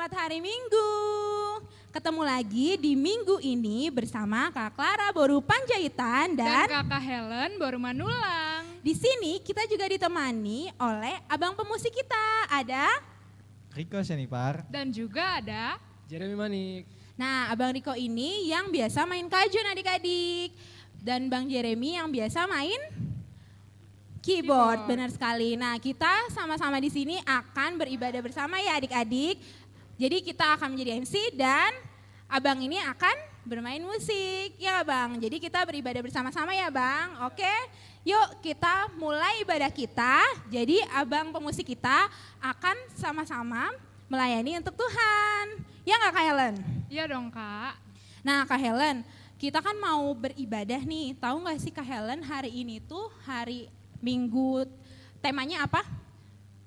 Selamat hari Minggu. Ketemu lagi di minggu ini bersama Kak Clara Boru Panjaitan dan Kakak Helen Boru Manulang. Di sini kita juga ditemani oleh abang pemusik kita. Ada Riko Senipar Dan juga ada Jeremy Manik. Nah, Abang Riko ini yang biasa main kajun adik-adik. Dan Bang Jeremy yang biasa main keyboard. Benar sekali. Nah, kita sama-sama di sini akan beribadah bersama ya adik-adik. Jadi kita akan menjadi MC dan Abang ini akan bermain musik. Ya Bang, jadi kita beribadah bersama-sama ya Bang. Oke, yuk kita mulai ibadah kita. Jadi Abang pemusik kita akan sama-sama melayani untuk Tuhan. Ya nggak Kak Helen? Iya dong Kak. Nah Kak Helen, kita kan mau beribadah nih. Tahu nggak sih Kak Helen, hari ini tuh hari Minggu, temanya apa?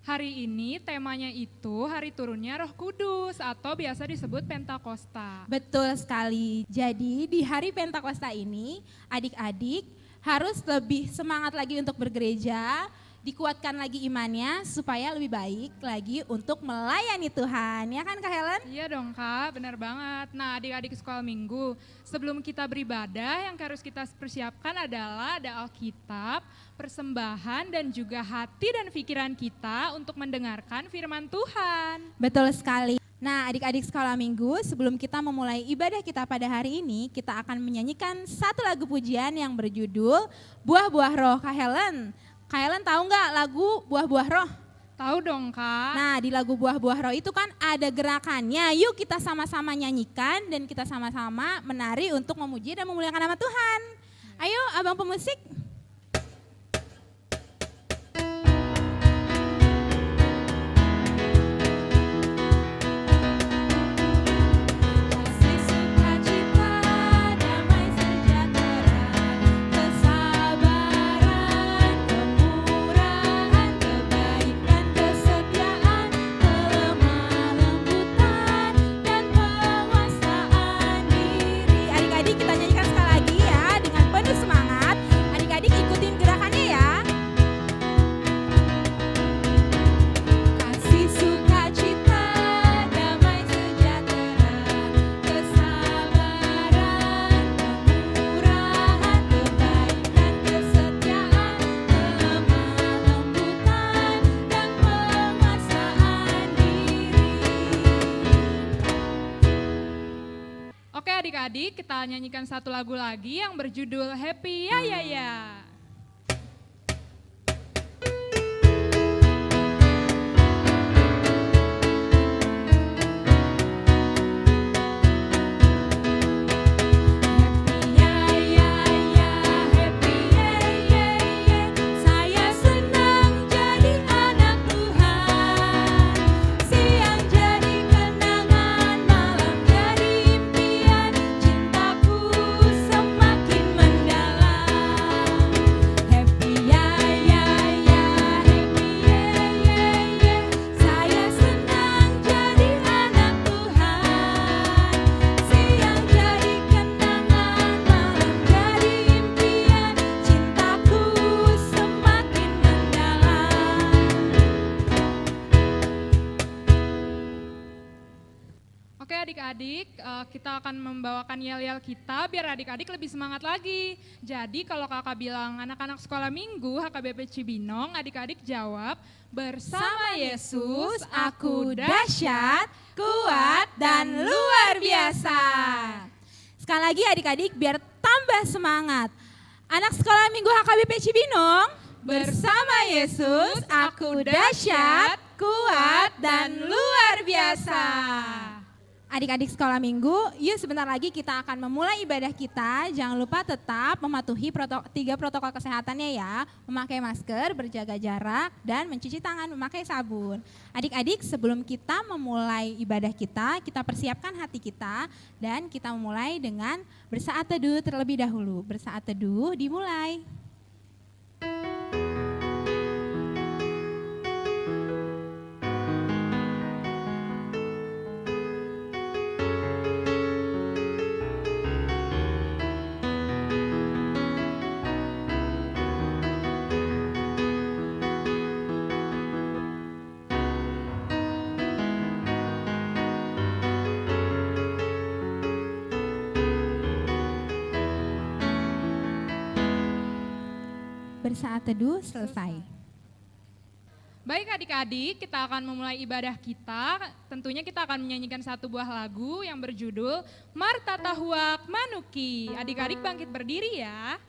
Hari ini temanya itu hari turunnya Roh Kudus atau biasa disebut Pentakosta. Betul sekali. Jadi di hari Pentakosta ini adik-adik harus lebih semangat lagi untuk bergereja, dikuatkan lagi imannya supaya lebih baik lagi untuk melayani Tuhan. Ya kan Kak Helen? Iya dong Kak, benar banget. Nah adik-adik sekolah minggu, sebelum kita beribadah yang harus kita persiapkan adalah ada Alkitab, persembahan dan juga hati dan pikiran kita untuk mendengarkan firman Tuhan. Betul sekali. Nah adik-adik sekolah minggu, sebelum kita memulai ibadah kita pada hari ini, kita akan menyanyikan satu lagu pujian yang berjudul Buah-Buah Roh. Kak Helen tahu nggak lagu Buah-Buah Roh? Tahu dong Kak. Nah di lagu Buah-Buah Roh itu kan ada gerakannya. Yuk kita sama-sama nyanyikan dan kita sama-sama menari untuk memuji dan memuliakan nama Tuhan. Ayo abang pemusik. Adik-adik kita nyanyikan satu lagu lagi yang berjudul Happy Ya Ya Ya. Adik-adik, kita akan membawakan yel-yel kita biar adik-adik lebih semangat lagi. Jadi kalau kakak bilang anak-anak sekolah minggu HKBP Cibinong, adik-adik jawab, bersama Yesus aku dahsyat, kuat dan luar biasa. Sekali lagi adik-adik biar tambah semangat. Anak sekolah minggu HKBP Cibinong, bersama Yesus aku dahsyat, kuat dan luar biasa. Adik-adik sekolah minggu, yuk sebentar lagi kita akan memulai ibadah kita. Jangan lupa tetap mematuhi 3 protokol kesehatannya ya. Memakai masker, berjaga jarak, dan mencuci tangan memakai sabun. Adik-adik sebelum kita memulai ibadah kita persiapkan hati kita. Dan kita memulai dengan bersaat teduh terlebih dahulu. Bersaat teduh dimulai. bersaat teduh selesai. Baik adik-adik, kita akan memulai ibadah kita. Tentunya kita akan menyanyikan satu buah lagu yang berjudul Marta Tahuak Manuki. Adik-adik bangkit berdiri ya.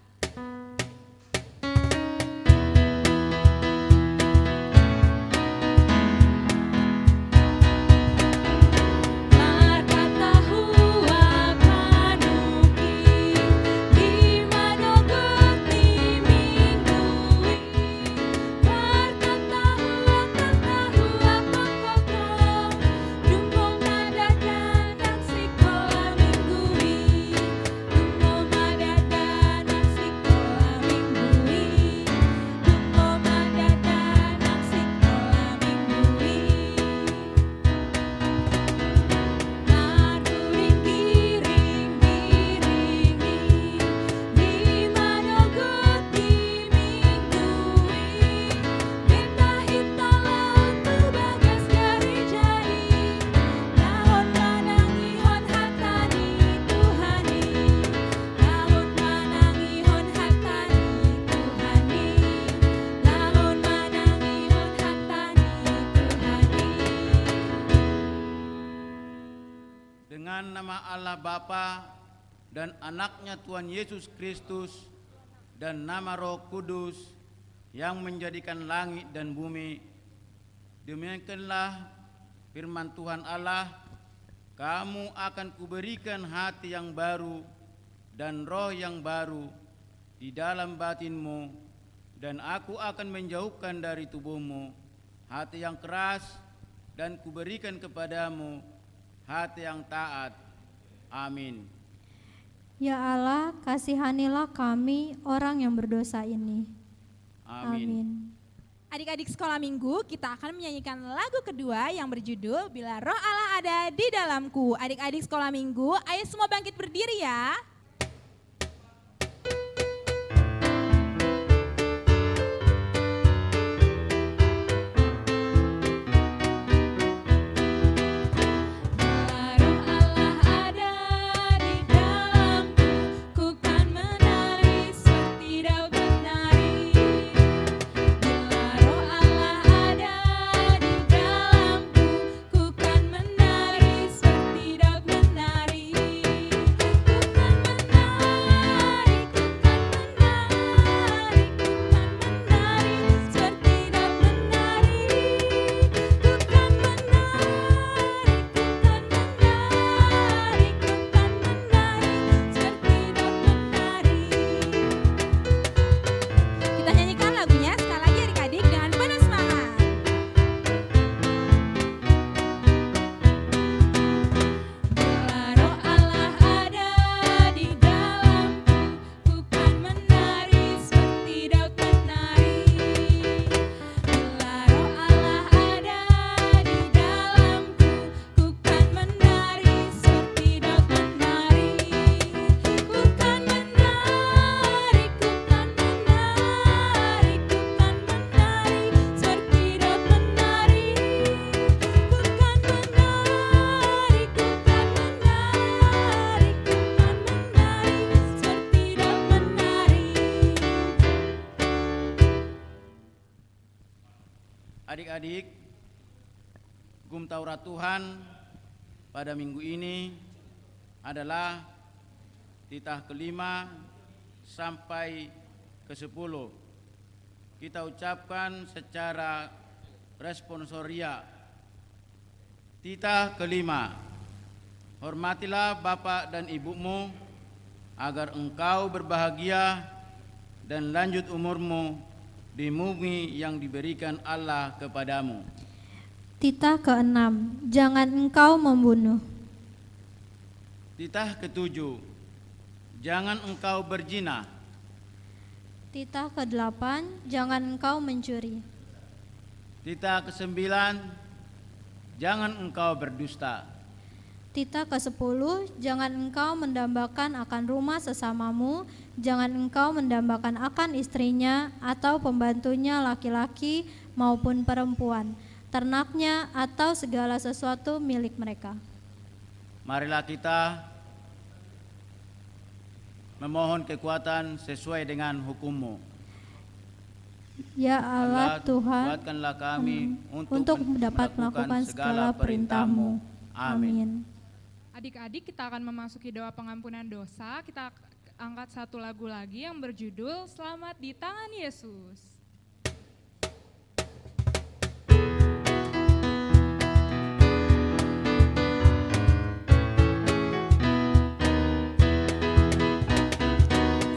Dengan nama Allah Bapa dan anaknya Tuhan Yesus Kristus dan nama Roh Kudus yang menjadikan langit dan bumi, demikianlah firman Tuhan Allah, kamu akan kuberikan hati yang baru dan roh yang baru di dalam batinmu, dan aku akan menjauhkan dari tubuhmu hati yang keras, dan kuberikan kepadamu hati yang taat. Amin. Ya Allah, kasihanilah kami orang yang berdosa ini. Amin. Adik-adik sekolah minggu, kita akan menyanyikan lagu kedua yang berjudul Bila Roh Allah Ada di Dalamku. Adik-adik sekolah minggu, ayo semua bangkit berdiri ya. Adik-adik, hukum Taurat Tuhan pada minggu ini adalah titah kelima sampai ke-10. Kita ucapkan secara responsoria. Titah kelima, hormatilah bapak dan ibumu agar engkau berbahagia dan lanjut umurmu di bumi yang diberikan Allah kepadamu. Titah ke-6, jangan engkau membunuh. Titah ke-7, jangan engkau berzina. Titah ke-8, jangan engkau mencuri. Titah ke-9, jangan engkau berdusta. Titah ke-10, jangan engkau mendambakan akan rumah sesamamu, jangan engkau mendambakan akan istrinya atau pembantunya laki-laki maupun perempuan, ternaknya atau segala sesuatu milik mereka. Marilah kita memohon kekuatan sesuai dengan hukum-Mu. Ya Allah Tuhan, kuatkanlah kami untuk dapat melakukan segala perintah-Mu. Amin. Adik-adik, kita akan memasuki doa pengampunan dosa. Kita angkat satu lagu lagi yang berjudul Selamat di Tangan Yesus.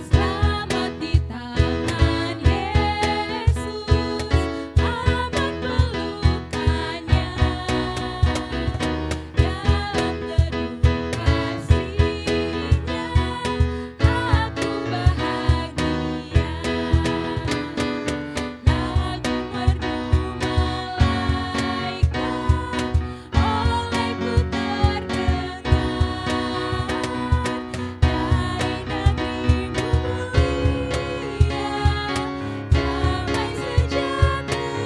Selamat di tangan Yesus, aman pelukannya. Dalam teduh kasih-Nya, aku bahagia. Lagu merdu malaikat olehku terdengar. Dari negeri mulia, damai sejahtera.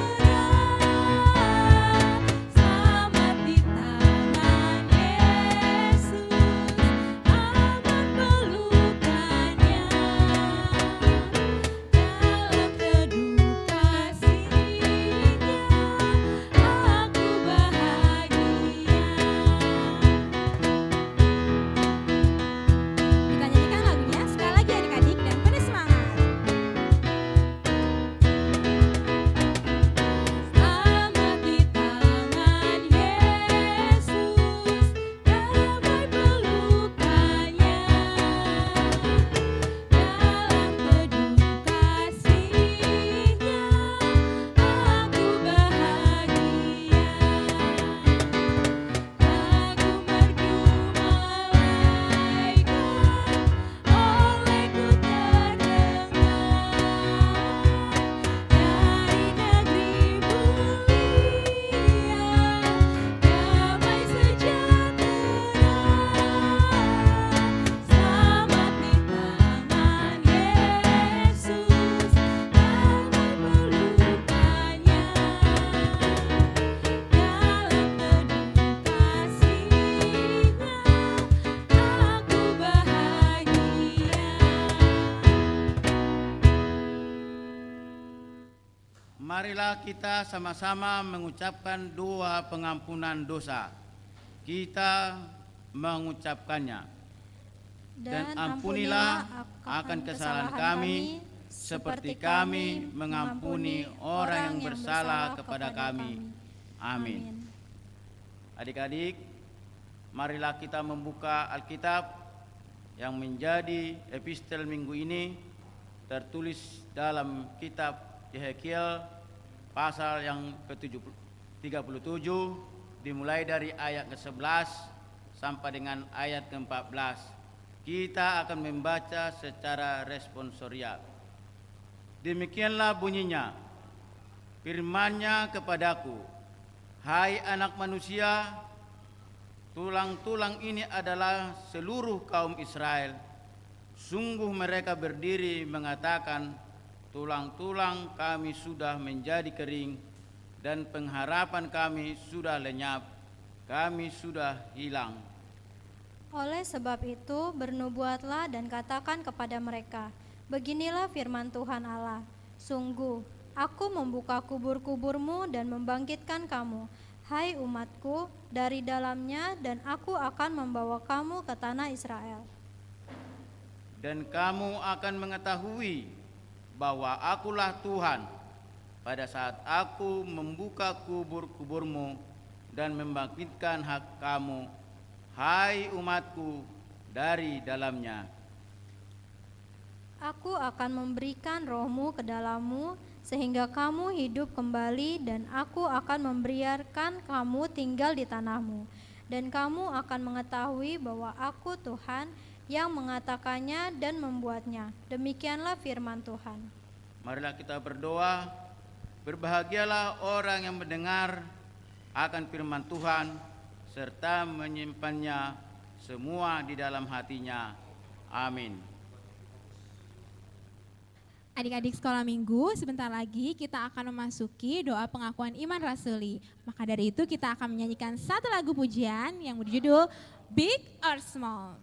Selamat di tangan Yesus, aman pelukannya. Dalam teduh kasih-Nya, aku bahagia. Kita nyanyikan lagunya sekali lagi adik-adik dan penuh semangat. Selamat di tangan Yesus, damai pelukannya. Dalam teduh kasih-Nya, aku bahagia. Lagu merdu malaikat olehku terdengar. Dari negeri mulia, damai sejahtera. Selamat di tangan Yesus, damai pelukannya. Dalam teduh kasih-Nya, aku bahagia. Marilah kita sama-sama mengucapkan doa pengampunan dosa. Kita mengucapkannya. Dan ampunilah akan kesalahan kami, seperti kami mengampuni orang yang bersalah kepada kami. Amin. Adik-adik, marilah kita membuka Alkitab yang menjadi epistel minggu ini, tertulis dalam kitab Yehekiel pasal yang ke-37, dimulai dari ayat ke-11 sampai dengan ayat ke-14. Kita akan membaca secara responsorial. Demikianlah bunyinya, firman-Nya kepadaku, hai anak manusia, tulang-tulang ini adalah seluruh kaum Israel. Sungguh mereka berdiri mengatakan, tulang-tulang kami sudah menjadi kering dan pengharapan kami sudah lenyap, kami sudah hilang. Oleh sebab itu, bernubuatlah dan katakan kepada mereka, beginilah firman Tuhan Allah, sungguh, aku membuka kubur-kuburmu dan membangkitkan kamu, hai umatku, dari dalamnya, dan aku akan membawa kamu ke tanah Israel. Dan kamu akan mengetahui bahwa akulah Tuhan, pada saat aku membuka kubur-kuburmu dan membangkitkan hak kamu, hai umatku, dari dalamnya. Aku akan memberikan rohmu ke dalammu, sehingga kamu hidup kembali, dan aku akan membiarkan kamu tinggal di tanahmu. Dan kamu akan mengetahui bahwa aku Tuhan yang mengatakannya dan membuatnya. Demikianlah firman Tuhan. Marilah kita berdoa. Berbahagialah orang yang mendengar akan firman Tuhan serta menyimpannya semua di dalam hatinya. Amin. Adik-adik sekolah minggu, sebentar lagi kita akan memasuki doa pengakuan iman rasuli. Maka dari itu kita akan menyanyikan satu lagu pujian yang berjudul Big or Small.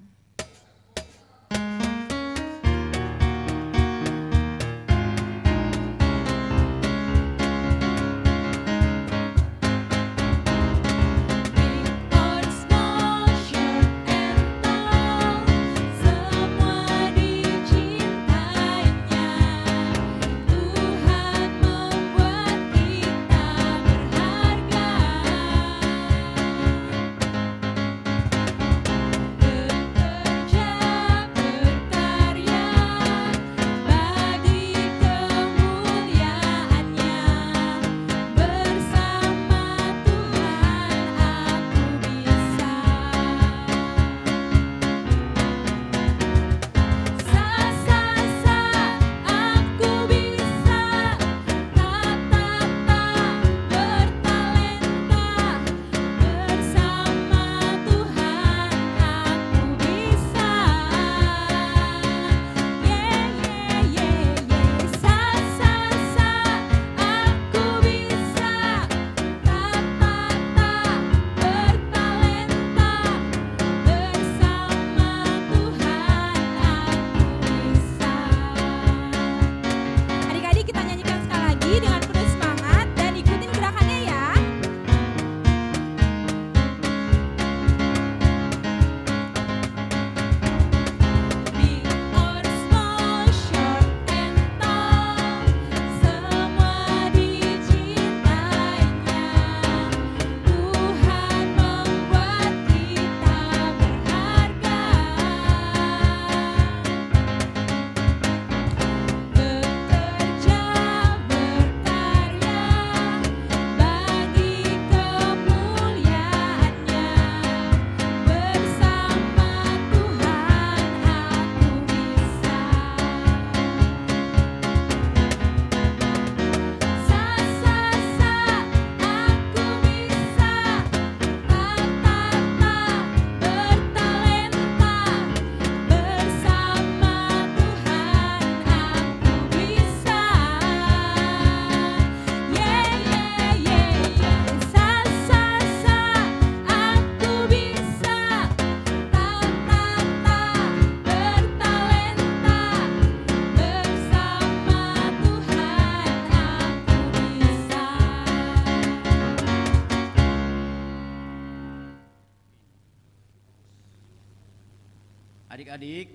Adik-adik,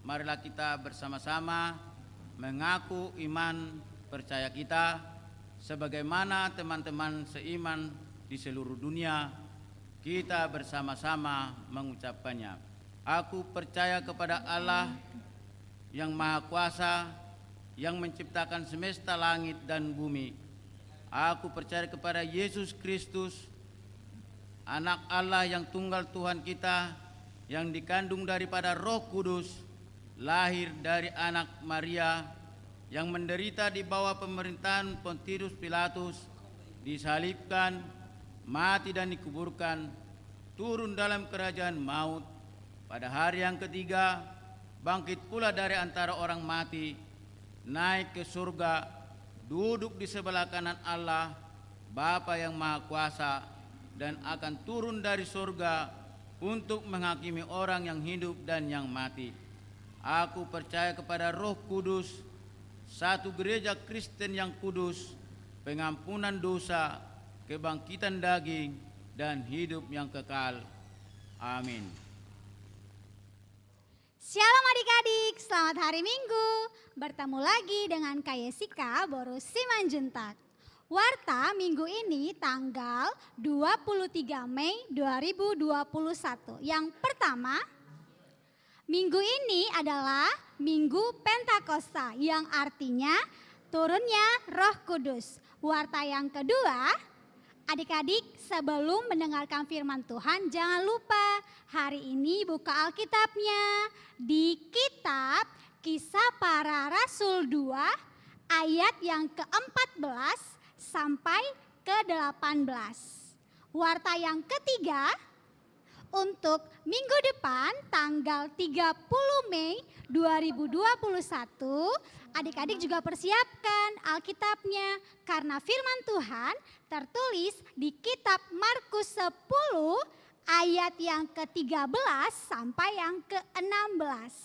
marilah kita bersama-sama mengaku iman percaya kita sebagaimana teman-teman seiman di seluruh dunia. Kita bersama-sama mengucapkannya. Aku percaya kepada Allah yang Maha Kuasa, yang menciptakan semesta langit dan bumi. Aku percaya kepada Yesus Kristus, Anak Allah yang tunggal Tuhan kita, yang dikandung daripada Roh Kudus, lahir dari anak Maria, yang menderita di bawah pemerintahan Pontius Pilatus, disalibkan, mati dan dikuburkan, turun dalam kerajaan maut, pada hari yang ketiga bangkit pula dari antara orang mati, naik ke surga, duduk di sebelah kanan Allah Bapa yang Maha Kuasa, dan akan turun dari surga untuk menghakimi orang yang hidup dan yang mati. Aku percaya kepada Roh Kudus, satu gereja Kristen yang kudus, pengampunan dosa, kebangkitan daging, dan hidup yang kekal. Amin. Shalom adik-adik, selamat hari Minggu. Bertemu lagi dengan Kak Yesika Boros Simanjuntak. Warta minggu ini tanggal 23 Mei 2021. Yang pertama, minggu ini adalah Minggu Pentakosta yang artinya turunnya Roh Kudus. Warta yang kedua, adik-adik sebelum mendengarkan firman Tuhan jangan lupa hari ini buka Alkitabnya di kitab Kisah Para Rasul 2 ayat yang ke-14 sampai ke-18. Warta yang ketiga, untuk minggu depan tanggal 30 Mei 2021, adik-adik juga persiapkan Alkitabnya karena firman Tuhan tertulis di kitab Markus 10 ayat yang ke-13 sampai yang ke-16.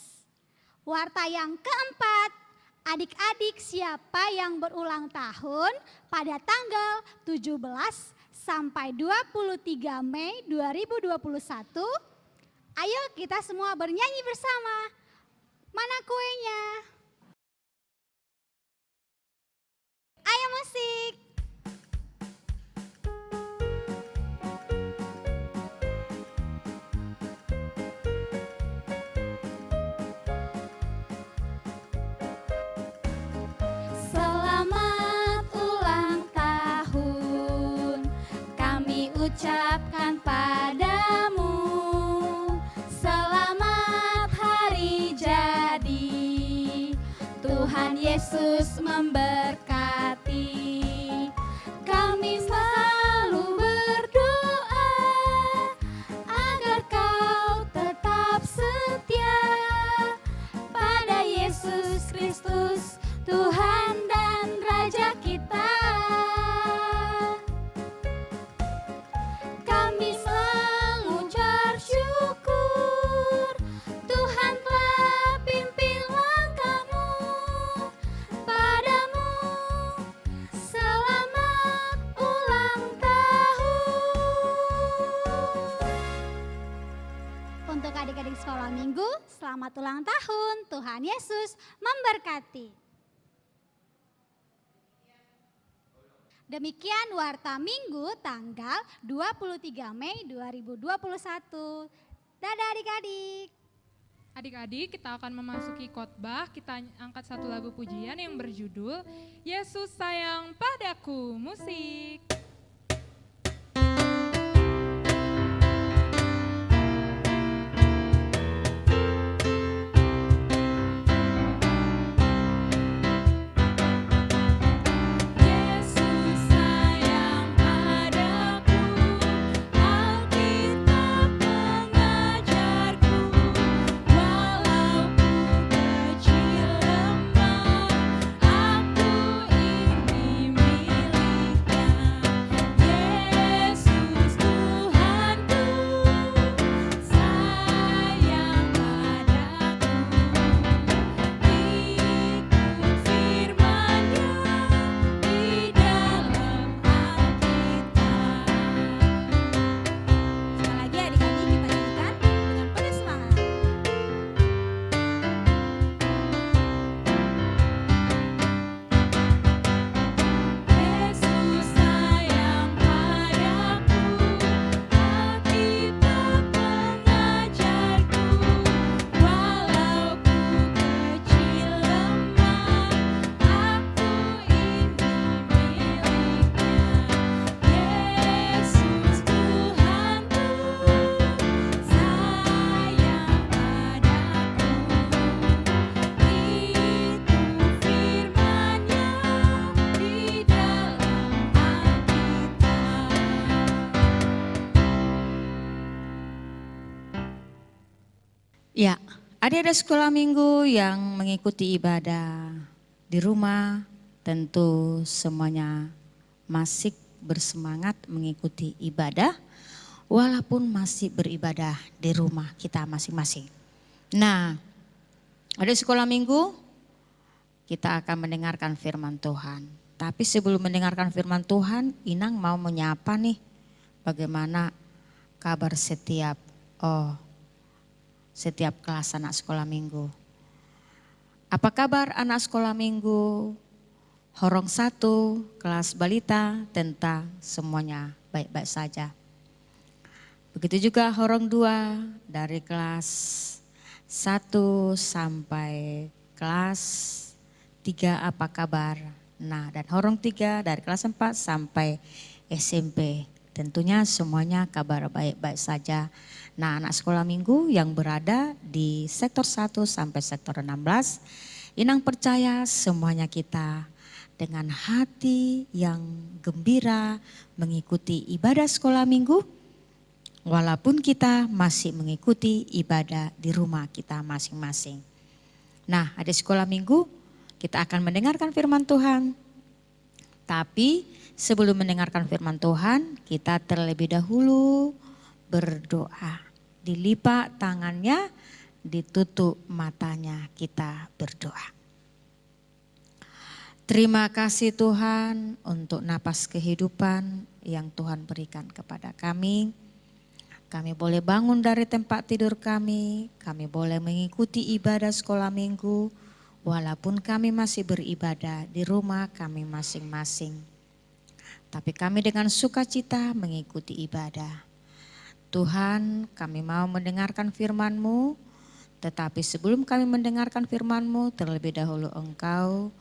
Warta yang keempat, adik-adik siapa yang berulang tahun pada tanggal 17 sampai 23 Mei 2021, ayo kita semua bernyanyi bersama. Mana kuenya? Ayo musik. Selamat ulang tahun kami ucapkan padamu. Selamat hari jadi, Tuhan Yesus memberkati. Kami selalu berdoa agar kau tetap setia pada Yesus Kristus, Tuhan dan Raja kita. Kami selalu bersyukur Tuhan telah pimpin langkahmu padamu. Selamat ulang tahun. Untuk adik-adik sekolah minggu, selamat ulang tahun. Tuhan Yesus memberkati. Demikian Warta Minggu tanggal 23 Mei 2021. Dadah adik-adik. Adik-adik, kita akan memasuki khotbah. Kita angkat satu lagu pujian yang berjudul Yesus Sayang Padaku. Musik. Yesus sayang padaku, Alkitab mengajarku, walau ku kecil lemah, aku ini miliknya. Ya, adik-adik sekolah minggu yang mengikuti ibadah di rumah, tentu semuanya masih bersemangat mengikuti ibadah walaupun masih beribadah di rumah kita masing-masing. Nah, adik sekolah minggu, kita akan mendengarkan firman Tuhan. Tapi sebelum mendengarkan firman Tuhan, Inang mau menyapa nih, bagaimana kabar setiap kelas anak sekolah minggu. Apa kabar anak sekolah minggu? Horong 1, kelas balita, tentang semuanya baik-baik saja. Begitu juga horong 2, dari kelas 1 sampai kelas 3 apa kabar? Nah, dan horong 3 dari kelas 4 sampai SMP. Tentunya semuanya kabar baik-baik saja. Nah, anak sekolah minggu yang berada di sektor 1 sampai sektor 16, Inang percaya semuanya kita dengan hati yang gembira mengikuti ibadah sekolah minggu, walaupun kita masih mengikuti ibadah di rumah kita masing-masing. Nah, adik sekolah minggu, kita akan mendengarkan firman Tuhan. Tapi sebelum mendengarkan firman Tuhan, kita terlebih dahulu berdoa. Dilipat tangannya, ditutup matanya, kita berdoa. Terima kasih Tuhan untuk napas kehidupan yang Tuhan berikan kepada kami. Kami boleh bangun dari tempat tidur kami boleh mengikuti ibadah sekolah minggu, walaupun kami masih beribadah di rumah kami masing-masing. Tapi kami dengan sukacita mengikuti ibadah. Tuhan, kami mau mendengarkan firman-Mu, tetapi sebelum kami mendengarkan firman-Mu, terlebih dahulu Engkau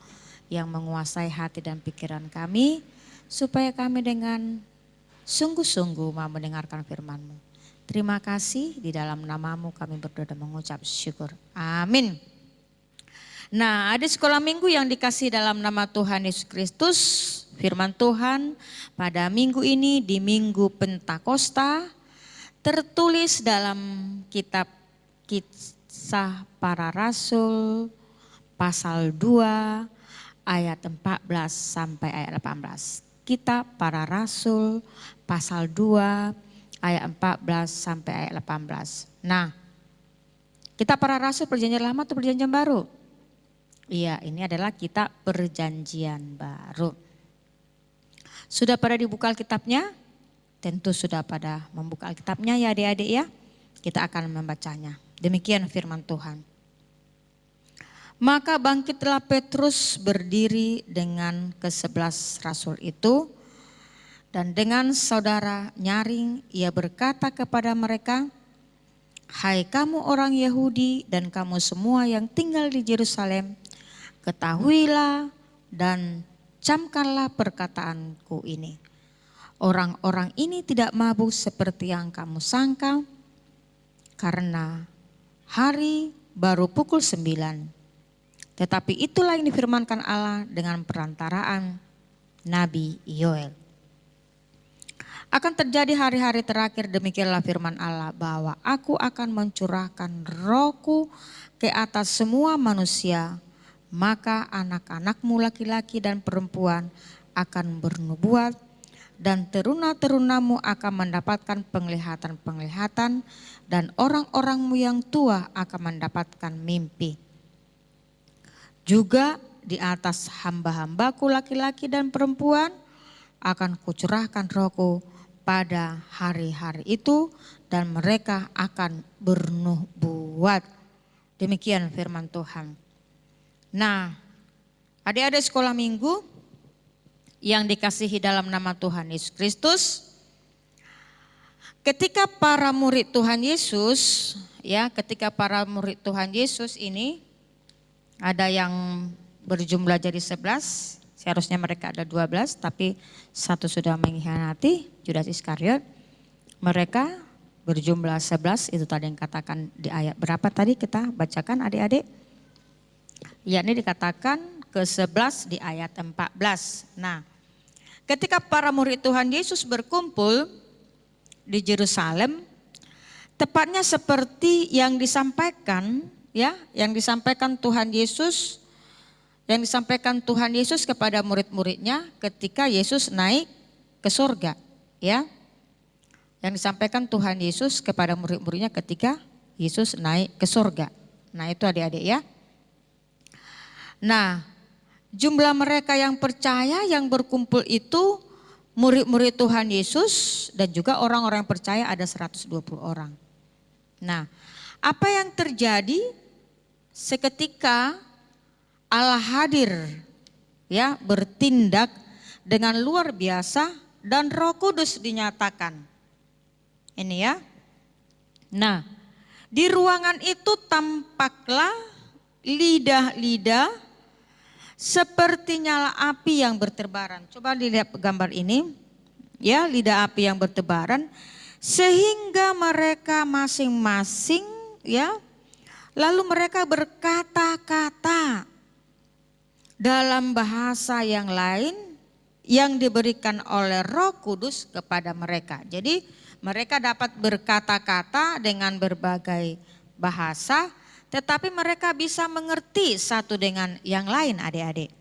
yang menguasai hati dan pikiran kami, supaya kami dengan sungguh-sungguh mau mendengarkan firman-Mu. Terima kasih, di dalam nama-Mu kami berdoa dan mengucap syukur. Amin. Nah, adik sekolah minggu yang dikasih dalam nama Tuhan Yesus Kristus, firman Tuhan pada minggu ini di Minggu Pentakosta, tertulis dalam kitab Kisah Para Rasul pasal 2 ayat 14 sampai ayat 18. Kitab Para Rasul pasal 2 ayat 14 sampai ayat 18. Nah, kitab Para Rasul perjanjian lama atau perjanjian baru? Iya, ini adalah kitab perjanjian baru. Sudah pada dibuka Alkitabnya? Tentu sudah pada membuka Alkitabnya ya adik-adik ya. Kita akan membacanya. Demikian firman Tuhan. Maka bangkitlah Petrus berdiri dengan ke-11 rasul itu, dan dengan saudara nyaring ia berkata kepada mereka, "Hai kamu orang Yahudi dan kamu semua yang tinggal di Yerusalem, ketahuilah dan camkanlah perkataanku ini. Orang-orang ini tidak mabuk seperti yang kamu sangka, karena hari baru pukul 9. Tetapi itulah yang difirmankan Allah dengan perantaraan Nabi Yoel. Akan terjadi hari-hari terakhir, demikianlah firman Allah, bahwa aku akan mencurahkan rohku ke atas semua manusia. Maka anak-anakmu laki-laki dan perempuan akan bernubuat, dan teruna-terunamu akan mendapatkan penglihatan-penglihatan, dan orang-orangmu yang tua akan mendapatkan mimpi. Juga di atas hamba-hambaku laki-laki dan perempuan akan kucurahkan rohku pada hari-hari itu, dan mereka akan bernubuat." Demikian firman Tuhan. Nah, adik-adik sekolah minggu yang dikasihi dalam nama Tuhan Yesus Kristus, ketika para murid Tuhan Yesus, ketika para murid Tuhan Yesus ini ada yang berjumlah jadi 11, seharusnya mereka ada 12, tapi satu sudah mengkhianati, Judas Iskariot. Mereka berjumlah 11, itu tadi yang katakan di ayat berapa tadi kita bacakan adik-adik? Yakni dikatakan ke-11 di ayat 14. Nah, ketika para murid Tuhan Yesus berkumpul di Yerusalem, tepatnya seperti yang disampaikan yang disampaikan Tuhan Yesus, kepada murid-muridnya ketika Yesus naik ke surga, ya. Yang disampaikan Tuhan Yesus kepada murid-muridnya ketika Yesus naik ke surga. Nah, itu adik-adik ya. Nah, jumlah mereka yang percaya yang berkumpul itu murid-murid Tuhan Yesus dan juga orang-orang yang percaya ada 120 orang. Nah, apa yang terjadi seketika Allah hadir ya, bertindak dengan luar biasa dan Roh Kudus dinyatakan. Ini ya. Nah, di ruangan itu tampaklah lidah-lidah seperti nyala api yang bertebaran. Coba dilihat gambar ini. Ya, lidah api yang bertebaran sehingga mereka masing-masing ya, lalu mereka berkata-kata dalam bahasa yang lain yang diberikan oleh Roh Kudus kepada mereka. Jadi mereka dapat berkata-kata dengan berbagai bahasa, tetapi mereka bisa mengerti satu dengan yang lain, adik-adik.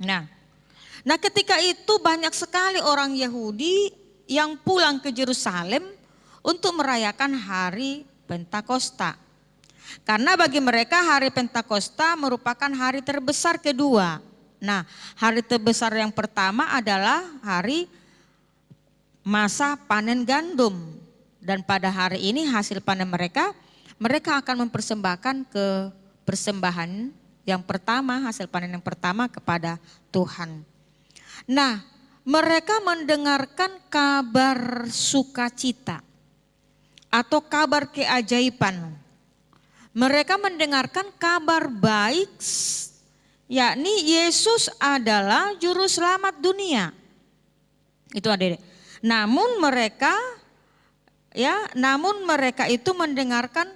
Nah, ketika itu banyak sekali orang Yahudi yang pulang ke Yerusalem untuk merayakan hari Pentakosta. Karena bagi mereka hari Pentakosta merupakan hari terbesar kedua. Nah, hari terbesar yang pertama adalah hari masa panen gandum. Dan pada hari ini hasil panen mereka akan mempersembahkan ke persembahan yang pertama, hasil panen yang pertama kepada Tuhan. Nah, mereka mendengarkan kabar sukacita atau kabar keajaiban. Mereka mendengarkan kabar baik, yakni Yesus adalah juru selamat dunia. Itu adik-adik. Namun mereka itu mendengarkan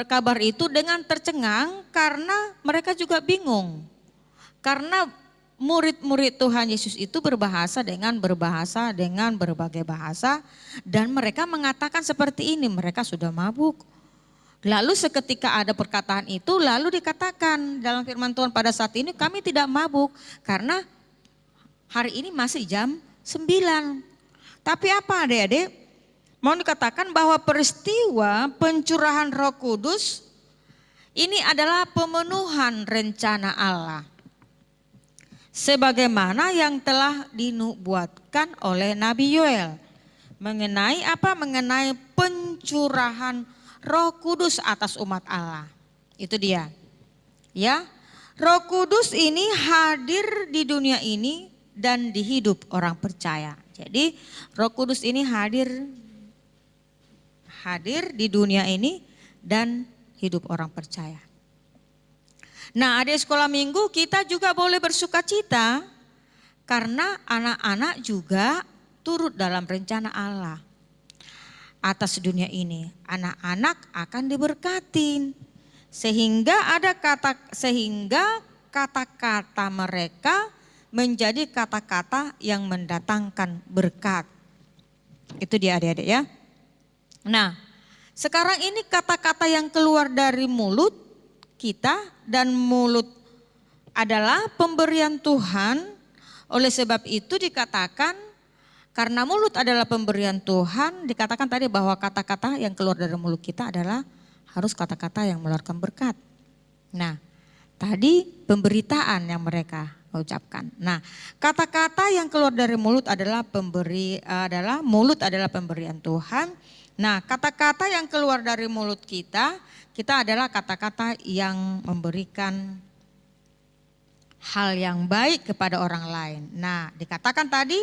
kabar itu dengan tercengang karena mereka juga bingung. Karena murid-murid Tuhan Yesus itu berbahasa dengan berbagai bahasa dan mereka mengatakan seperti ini, mereka sudah mabuk. Lalu seketika ada perkataan itu lalu dikatakan dalam firman Tuhan pada saat ini kami tidak mabuk karena hari ini masih jam 9. Tapi apa adik-adik? Mau dikatakan bahwa peristiwa pencurahan Roh Kudus ini adalah pemenuhan rencana Allah. Sebagaimana yang telah dinubuatkan oleh Nabi Yoel. Mengenai apa? Mengenai pencurahan Roh Kudus atas umat Allah. Itu dia. Ya, Roh Kudus ini hadir di dunia ini dan di hidup orang percaya. Jadi Roh Kudus ini hadir di dunia ini dan hidup orang percaya. Nah, adik sekolah minggu kita juga boleh bersukacita karena anak-anak juga turut dalam rencana Allah atas dunia ini. Anak-anak akan diberkatin sehingga kata-kata mereka menjadi kata-kata yang mendatangkan berkat. Itu dia adik-adik ya. Nah, sekarang ini kata-kata yang keluar dari mulut kita dan mulut adalah pemberian Tuhan. Oleh sebab itu dikatakan karena mulut adalah pemberian Tuhan, dikatakan tadi bahwa kata-kata yang keluar dari mulut kita adalah harus kata-kata yang mengeluarkan berkat. Nah, tadi pemberitaan yang mereka ucapkan. Nah, kata-kata yang keluar dari mulut adalah mulut adalah pemberian Tuhan. Nah, kata-kata yang keluar dari mulut kita adalah kata-kata yang memberikan hal yang baik kepada orang lain. Nah, dikatakan tadi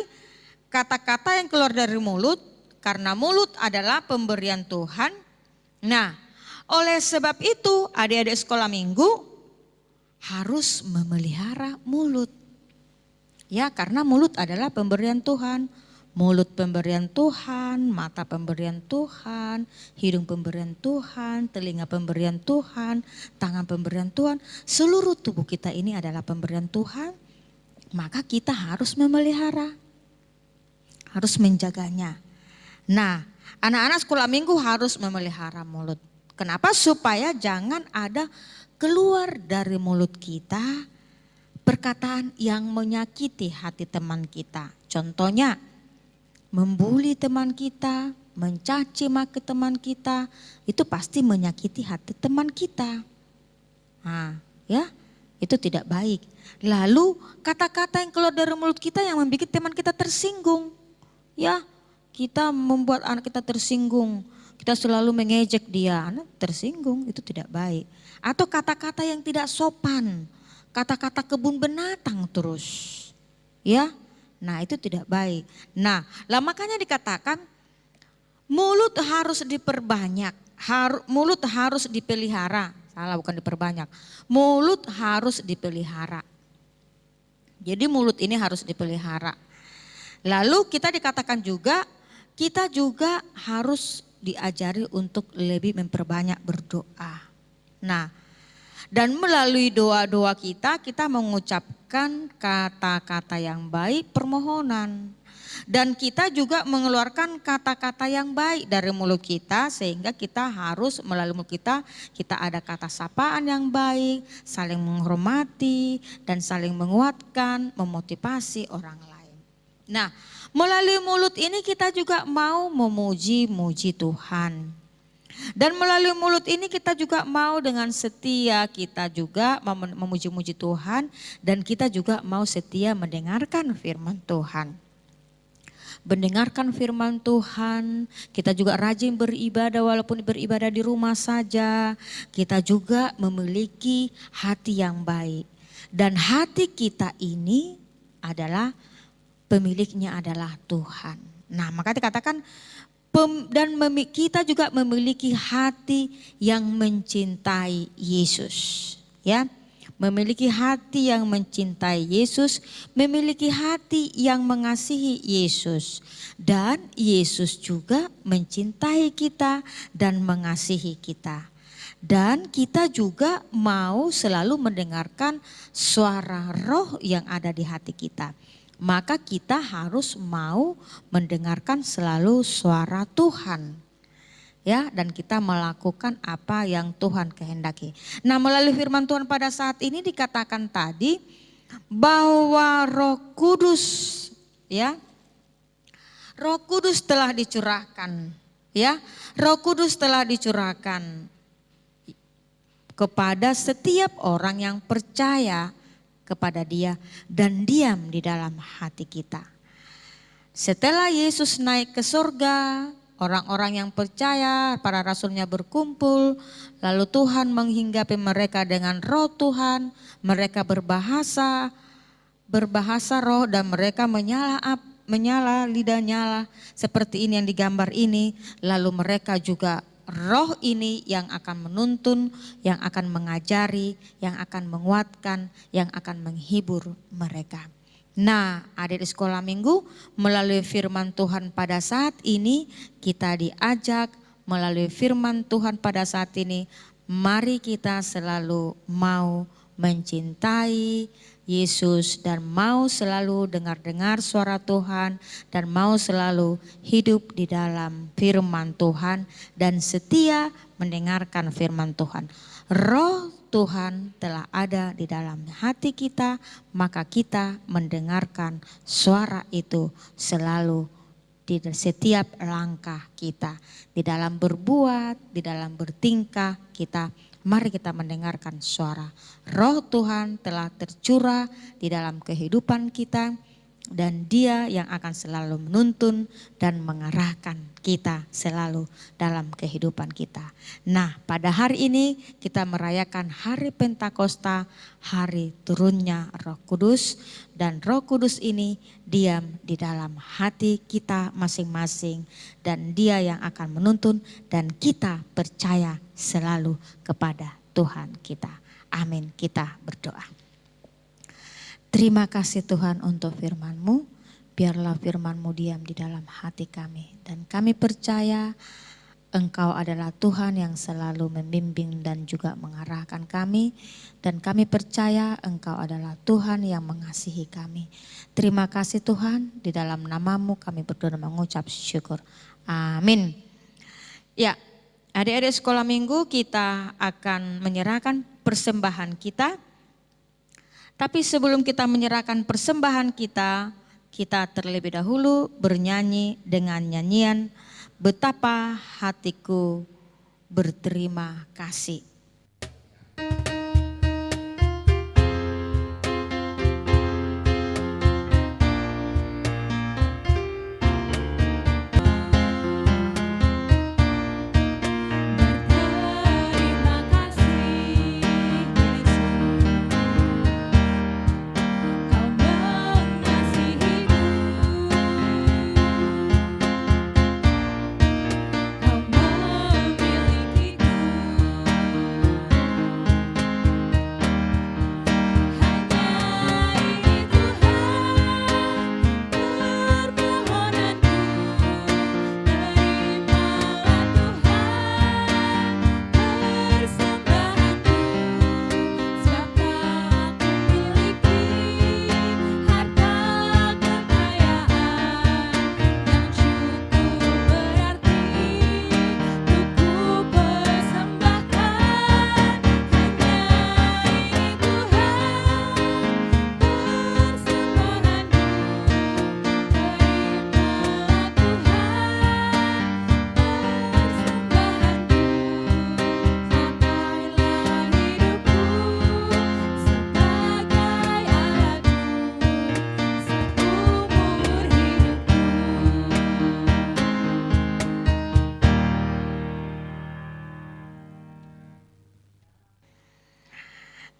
kata-kata yang keluar dari mulut karena mulut adalah pemberian Tuhan. Nah, oleh sebab itu adik-adik sekolah minggu harus memelihara mulut. Ya, karena mulut adalah pemberian Tuhan. Mulut pemberian Tuhan, mata pemberian Tuhan, hidung pemberian Tuhan, telinga pemberian Tuhan, tangan pemberian Tuhan. Seluruh tubuh kita ini adalah pemberian Tuhan. Maka kita harus memelihara, harus menjaganya. Nah, anak-anak sekolah minggu harus memelihara mulut. Kenapa? Supaya jangan ada keluar dari mulut kita perkataan yang menyakiti hati teman kita. Contohnya, membuli teman kita, mencaci maki teman kita, itu pasti menyakiti hati teman kita. Nah, ya, itu tidak baik. Lalu kata-kata yang keluar dari mulut kita yang membuat teman kita tersinggung. Ya, kita membuat anak kita tersinggung. Kita selalu mengejek dia, anak tersinggung, itu tidak baik. Atau kata-kata yang tidak sopan, kata-kata kebun binatang terus. Ya, nah itu tidak baik. Nah, lah makanya dikatakan mulut harus diperbanyak, mulut harus dipelihara. Salah, bukan diperbanyak. Mulut harus dipelihara. Jadi mulut ini harus dipelihara. Lalu kita dikatakan juga, kita juga harus diajari untuk lebih memperbanyak berdoa. Nah, dan melalui doa-doa kita mengucapkan kata-kata yang baik, permohonan. Dan kita juga mengeluarkan kata-kata yang baik dari mulut kita, sehingga kita harus melalui mulut kita ada kata sapaan yang baik, saling menghormati dan saling menguatkan, memotivasi orang lain. Nah, melalui mulut ini kita juga mau memuji-muji Tuhan. Dan melalui mulut ini kita juga mau dengan setia kita juga memuji-muji Tuhan, dan kita juga mau setia mendengarkan firman Tuhan. Mendengarkan firman Tuhan, kita juga rajin beribadah walaupun beribadah di rumah saja. Kita juga memiliki hati yang baik. Dan hati kita ini adalah pemiliknya adalah Tuhan. Nah, maka dikatakan kita juga memiliki hati yang mencintai Yesus. Ya, memiliki hati yang mencintai Yesus, memiliki hati yang mengasihi Yesus. Dan Yesus juga mencintai kita dan mengasihi kita. Dan kita juga mau selalu mendengarkan suara roh yang ada di hati kita. Maka kita harus mau mendengarkan selalu suara Tuhan. Ya, dan kita melakukan apa yang Tuhan kehendaki. Nah, melalui firman Tuhan pada saat ini dikatakan tadi bahwa Roh Kudus, ya, Roh Kudus telah dicurahkan, ya, Roh Kudus telah dicurahkan kepada setiap orang yang percaya kepada Dia dan diam di dalam hati kita. Setelah Yesus naik ke surga, orang-orang yang percaya, para rasulnya berkumpul, lalu Tuhan menghinggapi mereka dengan roh Tuhan, mereka berbahasa roh dan mereka menyala, lidah nyala seperti ini yang digambar ini, lalu mereka juga roh ini yang akan menuntun, yang akan mengajari, yang akan menguatkan, yang akan menghibur mereka. Nah, adik di sekolah minggu, melalui firman Tuhan pada saat ini kita diajak melalui firman Tuhan pada saat ini, mari kita selalu mau mencintai Yesus dan mau selalu dengar-dengar suara Tuhan dan mau selalu hidup di dalam firman Tuhan dan setia mendengarkan firman Tuhan. Roh Tuhan telah ada di dalam hati kita, maka kita mendengarkan suara itu selalu di setiap langkah kita, di dalam berbuat, di dalam bertingkah kita. Mari kita mendengarkan suara Roh Tuhan telah tercurah di dalam kehidupan kita dan Dia yang akan selalu menuntun dan mengarahkan kita selalu dalam kehidupan kita. Nah, pada hari ini kita merayakan hari Pentakosta, hari turunnya Roh Kudus, dan Roh Kudus ini diam di dalam hati kita masing-masing dan Dia yang akan menuntun dan kita percaya selalu kepada Tuhan kita. Amin. Kita berdoa. Terima kasih Tuhan untuk firman-Mu. Biarlah firman-Mu diam di dalam hati kami. Dan kami percaya Engkau adalah Tuhan yang selalu membimbing dan juga mengarahkan kami. Dan kami percaya Engkau adalah Tuhan yang mengasihi kami. Terima kasih Tuhan, di dalam nama-Mu kami berdoa dan mengucap syukur. Amin. Ya, adik-adik sekolah minggu, kita akan menyerahkan persembahan kita. Tapi sebelum kita menyerahkan persembahan kita terlebih dahulu bernyanyi dengan nyanyian Betapa Hatiku Berterima Kasih. Berterima kasih Yesus, Kau mengasihiku, Kau memilikiku.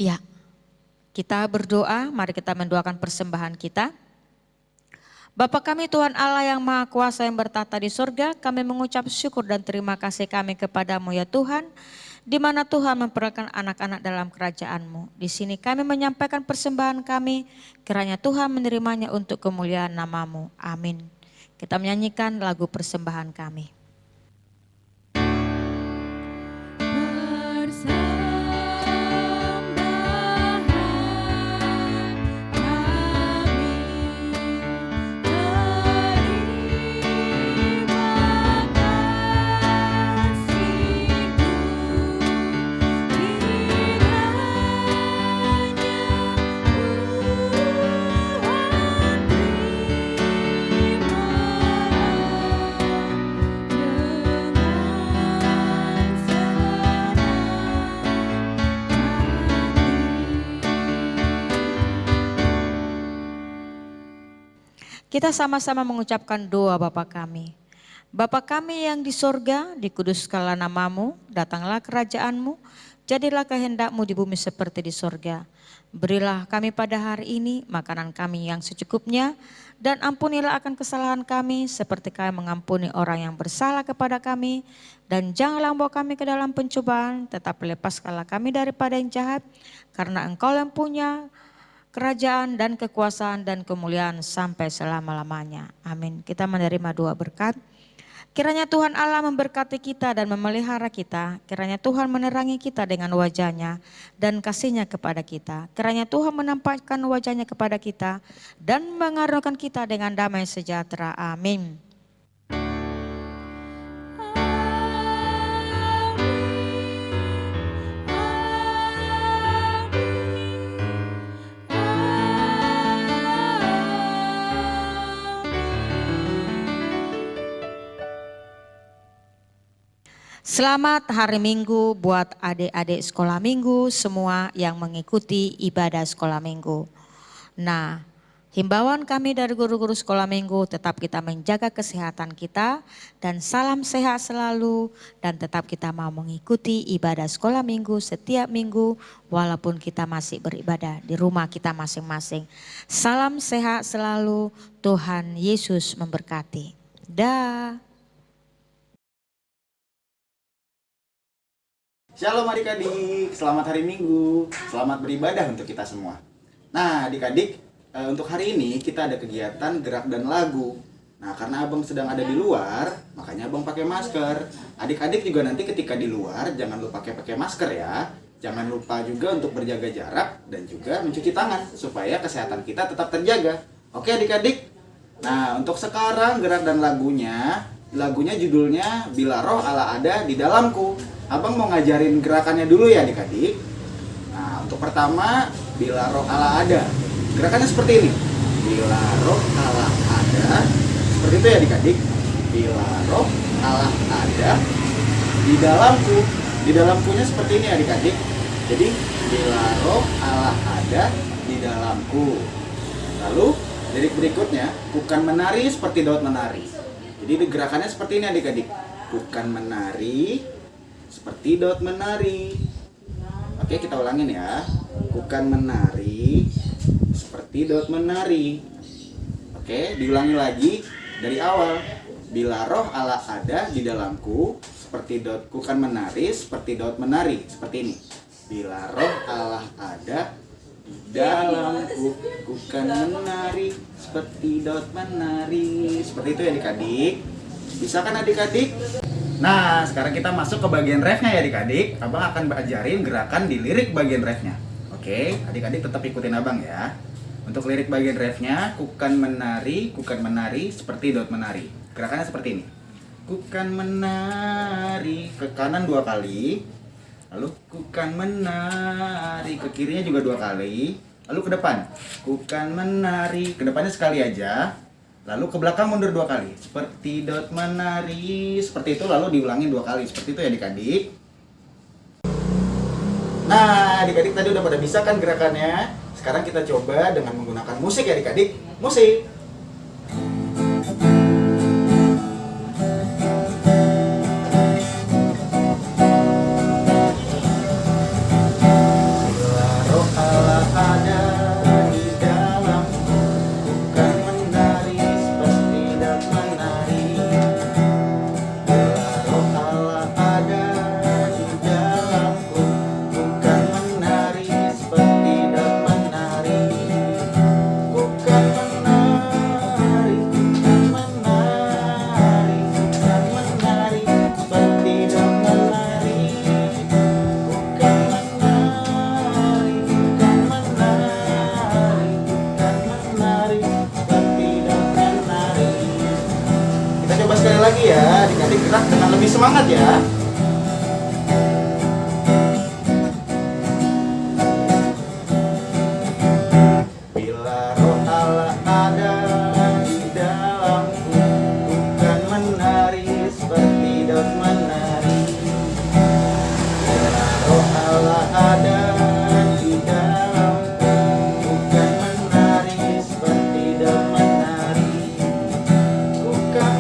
Ya, kita berdoa, mari kita mendoakan persembahan kita. Bapa kami Tuhan Allah yang Maha Kuasa yang bertata di surga, kami mengucap syukur dan terima kasih kami kepadamu ya Tuhan, di mana Tuhan memperkenalkan anak-anak dalam kerajaan-Mu. Di sini kami menyampaikan persembahan kami, kiranya Tuhan menerimanya untuk kemuliaan nama-Mu. Amin. Kita menyanyikan lagu persembahan kami. Kita sama-sama mengucapkan doa Bapa kami. Bapa kami yang di sorga, dikuduskanlah nama-Mu, datanglah kerajaan-Mu, jadilah kehendak-Mu di bumi seperti di sorga. Berilah kami pada hari ini makanan kami yang secukupnya, dan ampunilah akan kesalahan kami seperti kami mengampuni orang yang bersalah kepada kami. Dan janganlah membawa kami ke dalam pencobaan, tetapi lepaskanlah kami daripada yang jahat, karena Engkau yang punya kerajaan dan kekuasaan dan kemuliaan sampai selama-lamanya. Amin. Kita menerima doa berkat. Kiranya Tuhan Allah memberkati kita dan memelihara kita. Kiranya Tuhan menerangi kita dengan wajah-Nya dan kasih-Nya kepada kita. Kiranya Tuhan menampakkan wajah-Nya kepada kita dan mengaruniakan kita dengan damai sejahtera. Amin. Selamat hari Minggu buat adik-adik sekolah minggu semua yang mengikuti ibadah sekolah minggu. Nah, himbauan kami dari guru-guru sekolah minggu, tetap kita menjaga kesehatan kita dan salam sehat selalu, dan tetap kita mau mengikuti ibadah sekolah minggu setiap minggu walaupun kita masih beribadah di rumah kita masing-masing. Salam sehat selalu, Tuhan Yesus memberkati. Dah. Shalom adik-adik, selamat hari Minggu, selamat beribadah untuk kita semua. Nah adik-adik, untuk hari ini kita ada kegiatan gerak dan lagu. Nah, karena abang sedang ada di luar, makanya abang pakai masker. Adik-adik juga nanti ketika di luar, jangan lupa pakai masker ya. Jangan lupa juga untuk berjaga jarak dan juga mencuci tangan supaya kesehatan kita tetap terjaga. Oke adik-adik? Nah, untuk sekarang gerak dan lagunya judulnya Bila Roh Allah Ada di Dalamku. Abang mau ngajarin gerakannya dulu ya adik-adik. Nah, untuk pertama, Bila Roh Allah Ada. Gerakannya seperti ini. Bila Roh Allah Ada. Seperti itu ya adik-adik. Bila Roh Allah Ada di dalamku. Di dalamkunya seperti ini adik-adik. Jadi bila Roh Allah ada di dalamku. Lalu lirik berikutnya, kukan menari seperti Daud menari. Jadi gerakannya seperti ini adik-adik. Kukan menari seperti Daud menari. Oke, kita ulangin ya. Kukan menari seperti Daud menari. Oke, diulangi lagi dari awal. Bila Roh Allah ada di dalamku, seperti Daud, kukan menari seperti Daud menari. Seperti ini. Bila Roh Allah ada di dalamku, kukan menari seperti Daud menari. Seperti itu ya adik-adik. Bisa kan adik-adik? Nah, sekarang kita masuk ke bagian refnya ya adik-adik. Abang akan ajarin gerakan di lirik bagian refnya. Oke, adik-adik tetap ikutin abang ya. Untuk lirik bagian refnya, kukan menari seperti Daud menari. Gerakannya seperti ini. Kukan menari ke kanan 2 kali. Lalu kukan menari ke kirinya juga 2 kali. Lalu ke depan. Kukan menari ke depannya sekali aja. Lalu ke belakang mundur 2 kali. Seperti Daud menari. Seperti itu lalu diulangin 2 kali. Seperti itu ya adik-adik. Nah, adik-adik tadi udah pada bisa kan gerakannya? Sekarang kita coba dengan menggunakan musik ya adik-adik. Musik. Sekali lagi ya, adik-adik gerak dengan lebih semangat ya. Bila Roh Allah ada di dalamku, kukan menari seperti Daud menari. Bila Roh Allah ada di dalamku, kukan menari seperti Daud menari. Kukan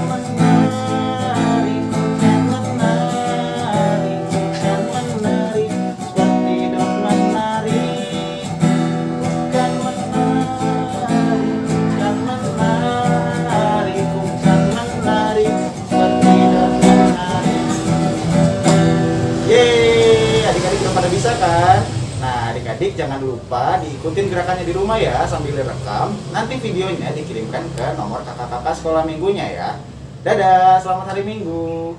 pada bisa kan? Nah adik-adik jangan lupa diikutin gerakannya di rumah ya sambil direkam. Nanti videonya dikirimkan ke nomor kakak-kakak sekolah minggunya ya. Dadah, selamat hari Minggu.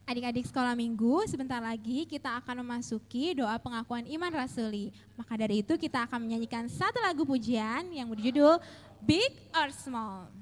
Adik-adik sekolah minggu, sebentar lagi kita akan memasuki doa pengakuan iman rasuli. Maka dari itu kita akan menyanyikan satu lagu pujian yang berjudul Big or Small.